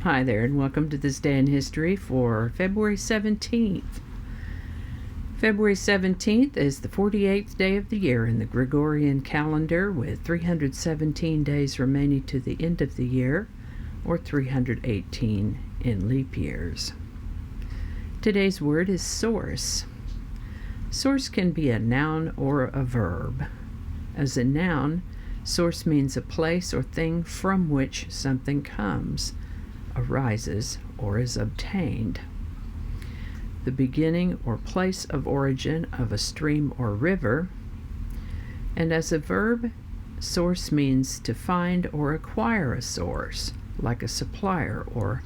Hi there, and welcome to this day in history for February 17th. February 17th is the 48th day of the year in the Gregorian calendar, with 317 days remaining to the end of the year, or 318 in leap years. Today's word is source. Source can be a noun or a verb. As a noun, source means a place or thing from which something comes, arises, or is obtained. The beginning or place of origin of a stream or river. And as a verb, source means to find or acquire a source, like a supplier, or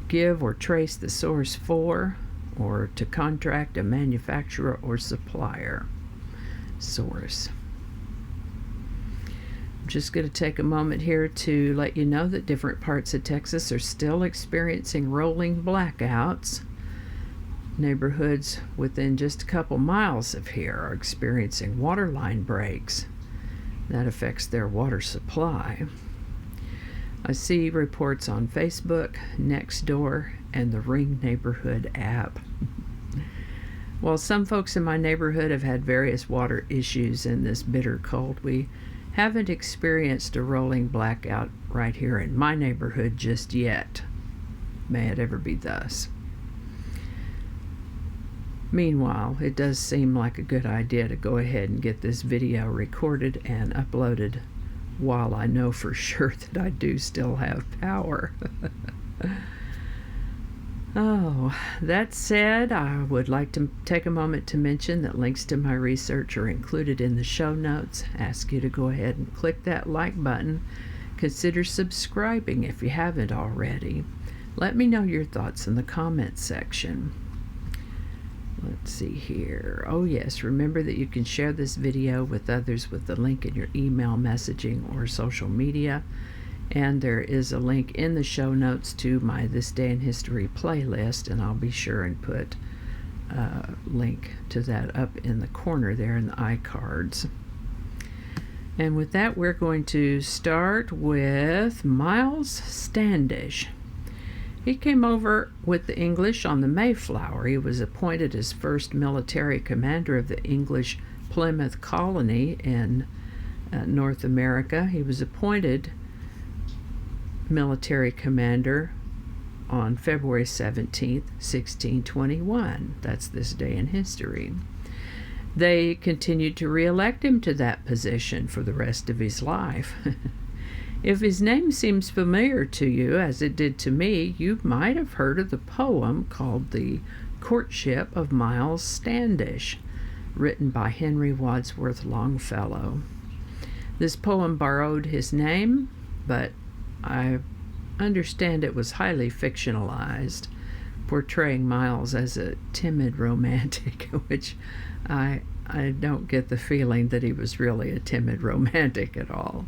give or trace the source for, or to contract a manufacturer or supplier. Source. I'm just going to take a moment here to let you know that different parts of Texas are still experiencing rolling blackouts. Neighborhoods within just a couple miles of here are experiencing water line breaks. That affects their water supply. I see reports on Facebook, Nextdoor, and the Ring Neighborhood app. While some folks in my neighborhood have had various water issues in this bitter cold, we haven't experienced a rolling blackout right here in my neighborhood just yet. May it ever be thus. Meanwhile, it does seem like a good idea to go ahead and get this video recorded and uploaded while I know for sure that I do still have power. Oh, that said, I would like to take a moment to mention that links to my research are included in the show notes. Ask you to go ahead and click that like button. Consider subscribing if you haven't already. Let me know your thoughts in the comments section. Let's see here. Oh yes, remember that you can share this video with others with the link in your email messaging or social media. And there is a link in the show notes to my This Day in History playlist, and I'll be sure and put a link to that up in the corner there in the iCards. And with that, we're going to start with Myles Standish. He came over with the English on the Mayflower. He was appointed as first military commander of the English Plymouth colony in North America. He was appointed military commander on February 17th, 1621. That's this day in history. They continued to re-elect him to that position for the rest of his life. If his name seems familiar to you, as it did to me, you might have heard of the poem called The Courtship of Myles Standish, written by Henry Wadsworth Longfellow. This poem borrowed his name, but I understand it was highly fictionalized, portraying Myles as a timid romantic, which I don't get the feeling that he was really a timid romantic at all.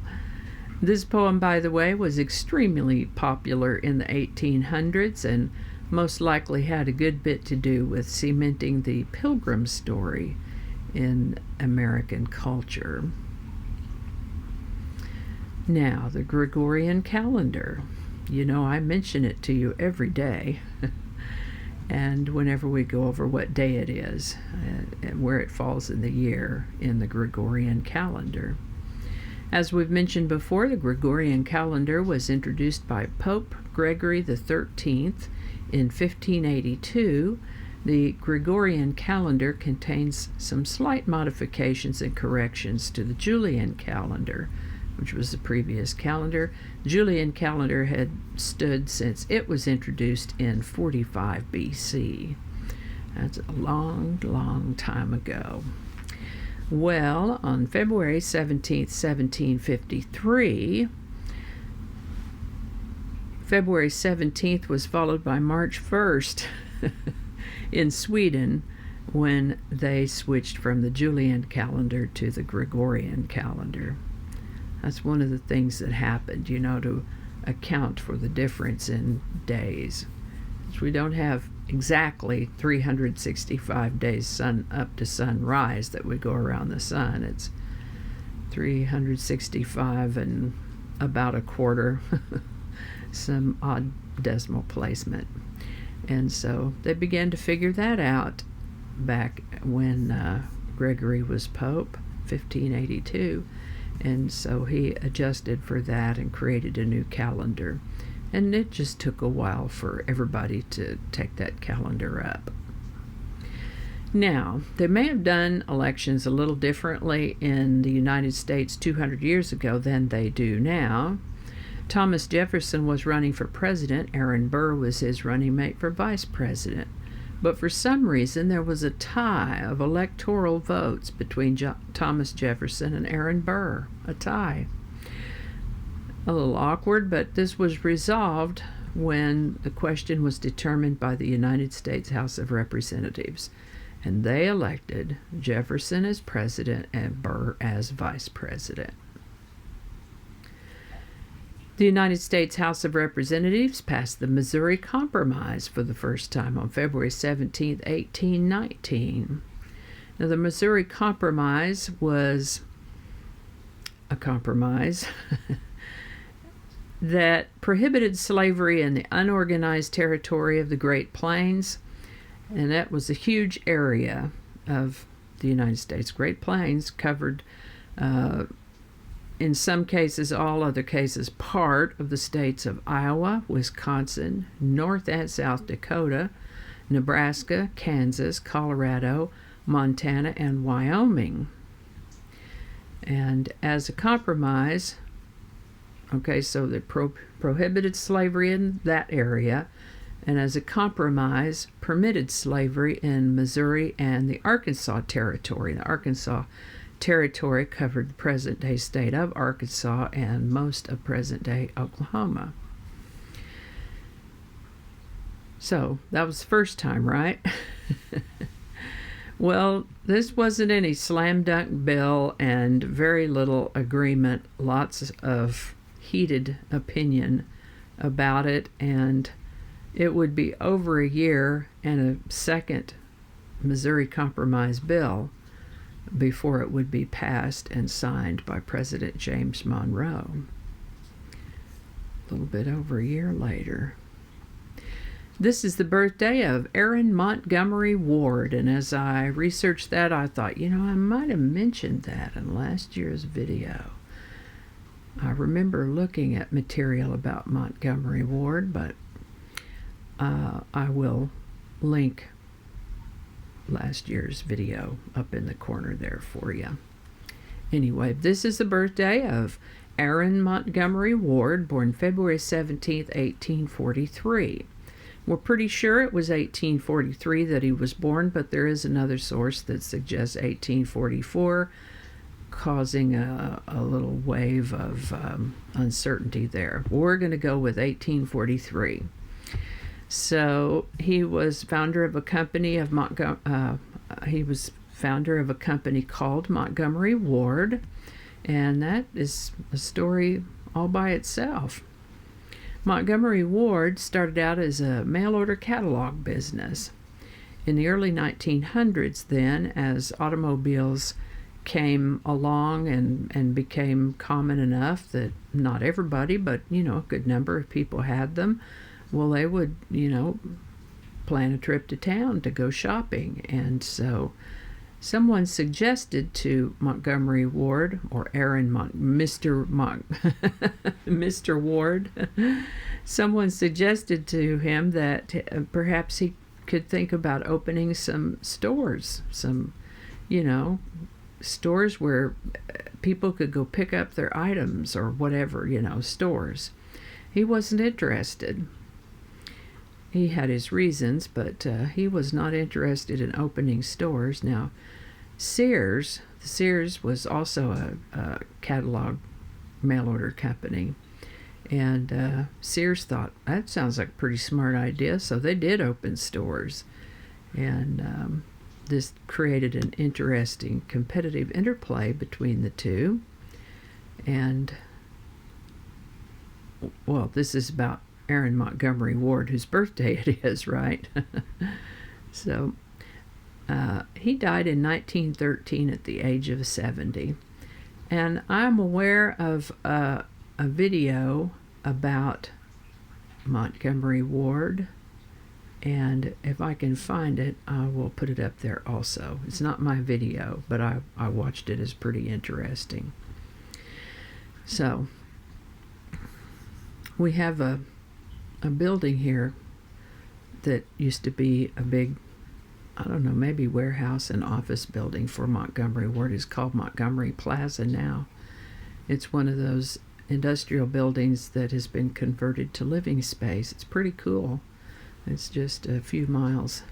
This poem, by the way, was extremely popular in the 1800s and most likely had a good bit to do with cementing the Pilgrim story in American culture. Now, the Gregorian calendar. You know, I mention it to you every day, and whenever we go over what day it is and where it falls in the year in the Gregorian calendar. As we've mentioned before, the Gregorian calendar was introduced by Pope Gregory XIII in 1582. The Gregorian calendar contains some slight modifications and corrections to the Julian calendar, which was the previous calendar. Julian calendar had stood since it was introduced in 45 BC. That's a long, long time ago. Well, on February 17th, 1753, February 17th was followed by March 1st in Sweden, when they switched from the Julian calendar to the Gregorian calendar. That's one of the things that happened, to account for the difference in days. We don't have exactly 365 days sun up to sunrise that we go around the sun. It's 365 and about a quarter some odd decimal placement. And so they began to figure that out back when Gregory was Pope, 1582. And so he adjusted for that and created a new calendar. And it just took a while for everybody to take that calendar up. Now, they may have done elections a little differently in the United States 200 years ago than they do now. Thomas Jefferson was running for president. Aaron Burr was his running mate for vice president. But for some reason, there was a tie of electoral votes between Thomas Jefferson and Aaron Burr. A tie. A little awkward, but this was resolved when the question was determined by the United States House of Representatives. And they elected Jefferson as president and Burr as vice president. The United States House of Representatives passed the Missouri Compromise for the first time on February 17, 1819. Now, the Missouri Compromise was a compromise that prohibited slavery in the unorganized territory of the Great Plains, and that was a huge area of the United States. Great Plains covered, in some cases, all other cases, part of the states of Iowa, Wisconsin, North and South Dakota, Nebraska, Kansas, Colorado, Montana, and Wyoming. And as a compromise, okay, so they prohibited slavery in that area, and as a compromise, permitted slavery in Missouri and the Arkansas Territory. The Arkansas Territory covered the present-day state of Arkansas and most of present-day Oklahoma. So, that was the first time, right? Well, this wasn't any slam-dunk bill and very little agreement, lots of heated opinion about it, and it would be over a year and a second Missouri Compromise bill before it would be passed and signed by President James Monroe. A little bit over a year later. This is the birthday of Aaron Montgomery Ward, and as I researched that, I thought, I might have mentioned that in last year's video. I remember looking at material about Montgomery Ward, but I will link last year's video up in the corner there for you. Anyway, this is the birthday of Aaron Montgomery Ward, born February 17th, 1843. We're pretty sure it was 1843 that he was born, but there is another source that suggests 1844, causing a little wave of uncertainty there. We're going to go with 1843. So he was founder of a company of he was founder of a company called Montgomery Ward, and that is a story all by itself. Montgomery Ward started out as a mail-order catalog business. In the early 1900s then, as automobiles came along and became common enough that not everybody, but, a good number of people had them, well, they would, plan a trip to town to go shopping. And so someone suggested to Montgomery Ward, or Mr. Ward, someone suggested to him that perhaps he could think about opening some stores, stores where people could go pick up their items or whatever, stores. He wasn't interested. He had his reasons, but he was not interested in opening stores. Now, Sears was also a catalog mail-order company, and Sears thought, that sounds like a pretty smart idea, so they did open stores, and this created an interesting competitive interplay between the two. And, well, this is about Aaron Montgomery Ward, whose birthday it is, right? So he died in 1913 at the age of 70. And I'm aware of a video about Montgomery Ward. And if I can find it, I will put it up there also. It's not my video, but I watched it as pretty interesting. So, we have a building here that used to be a big, I don't know, maybe warehouse and office building for Montgomery Ward. It's called Montgomery Plaza now. It's one of those industrial buildings that has been converted to living space. It's pretty cool. It's just a few miles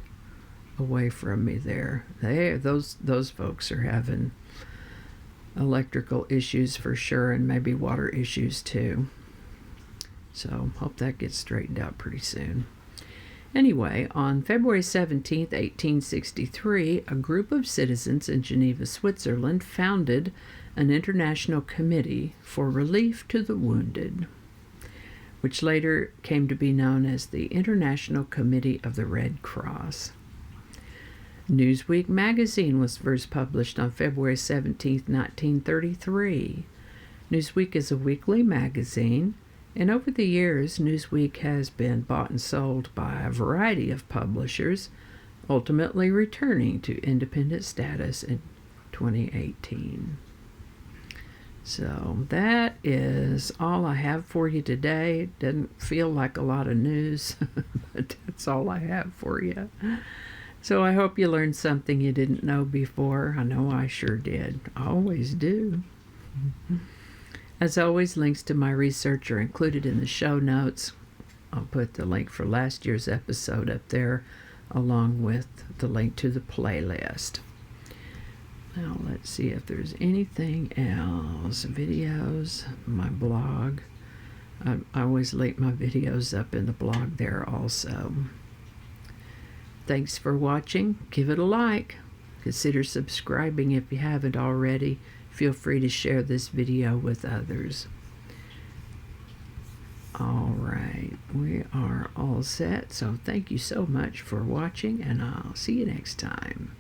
away from me there. Those folks are having electrical issues for sure, and maybe water issues too. So hope that gets straightened out pretty soon. Anyway, on February 17th, 1863, a group of citizens in Geneva, Switzerland, founded an international committee for relief to the wounded, which later came to be known as the International Committee of the Red Cross. Newsweek magazine was first published on February 17, 1933. Newsweek is a weekly magazine, and over the years, Newsweek has been bought and sold by a variety of publishers, ultimately returning to independent status in 2018. So that is all I have for you today. Doesn't feel like a lot of news, but that's all I have for you. So I hope you learned something you didn't know before. I know I sure did. I always do. As always, links to my research are included in the show notes. I'll put the link for last year's episode up there, along with the link to the playlist. Now let's see if there's anything else. Videos, my blog. I always link my videos up in the blog there also. Thanks for watching. Give it a like. Consider subscribing if you haven't already. Feel free to share this video with others. All right, we are all set. So thank you so much for watching, and I'll see you next time.